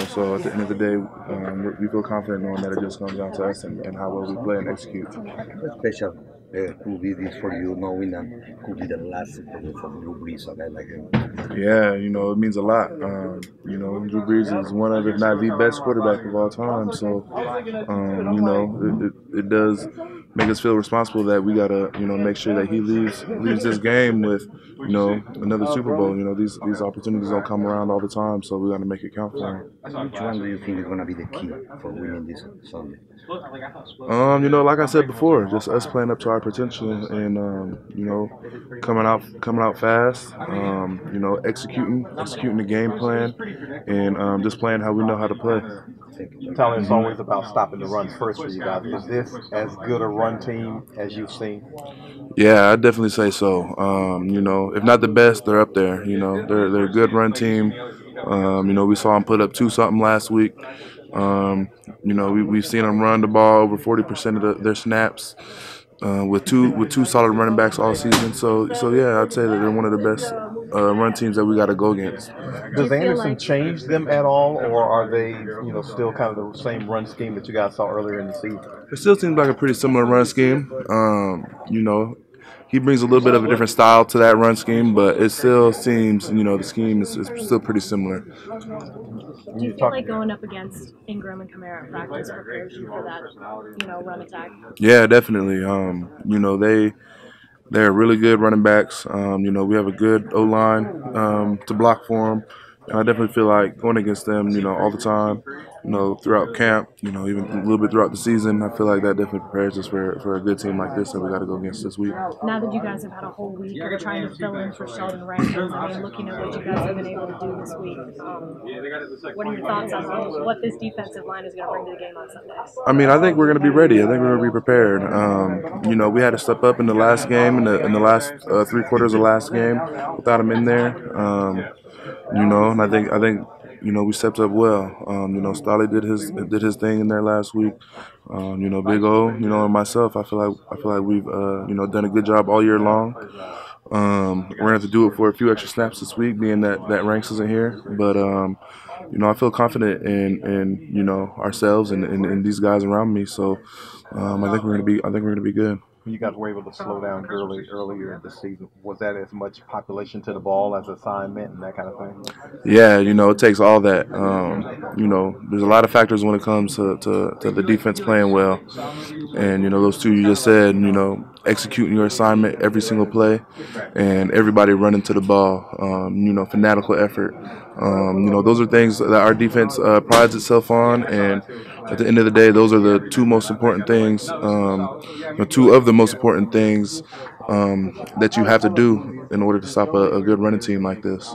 So at the end of the day, we feel confident knowing that it just comes down to us and how well we play and execute. Special could be this for you, knowing that could be the last Super Bowl for Drew Brees, a guy like him. Yeah, it means a lot. Drew Brees is one of, if not the best quarterback of all time. So, it does make us feel responsible that we gotta, make sure that he leaves this game with, another Super Bowl. These opportunities don't come around all the time, so we gotta make it count for him. Which one do you think is going to be the key for winning this Sunday? Like I said before, just us playing up to our potential and coming out fast. Executing the game plan, and just playing how we know how to play. Tyler, it's always about stopping the runs first for you guys. Is this as good a run team as you've seen? Yeah, I'd definitely say so. If not the best, they're up there. They're a good run team. We saw them put up 2-something last week. We've seen them run the ball over 40% of their snaps with two solid running backs all season. So yeah, I'd say that they're one of the best run teams that we got to go against. Does Anderson change them at all, or are they still kind of the same run scheme that you guys saw earlier in the season? It still seems like a pretty similar run scheme. He brings a little bit of a different style to that run scheme, but it still seems, the scheme is still pretty similar. Do you feel like going up against Ingram and Kamara at practice prepares you for that, run attack? Yeah, definitely. They're really good running backs. We have a good O-line to block for them. And I definitely feel like going against them, all the time, throughout camp, even a little bit throughout the season, I feel like that definitely prepares us for a good team like this that we got to go against this week. Now that you guys have had a whole week of trying to fill in for Sheldon Rankins, looking at what you guys have been able to do this week, what are your thoughts on what this defensive line is going to bring to the game on Sunday? I think we're going to be ready. I think we're going to be prepared. We had to step up in the last game, in the last 3 quarters of the last game, without him in there. And I think we stepped up well. Stolly did his thing in there last week. Big O, and myself, I feel like we've done a good job all year long. We're gonna have to do it for a few extra snaps this week, being that Ranks isn't here. But I feel confident in ourselves and these guys around me. So I think we're gonna be good. You guys were able to slow down Gurley earlier in the season. Was that as much population to the ball as assignment and that kind of thing? Yeah, it takes all that. There's a lot of factors when it comes to the defense playing well. And, those two you just said, executing your assignment every single play and everybody running to the ball, fanatical effort. Those are things that our defense prides itself on, and at the end of the day, those are the two most important things, two of the most important things that you have to do in order to stop a good running team like this.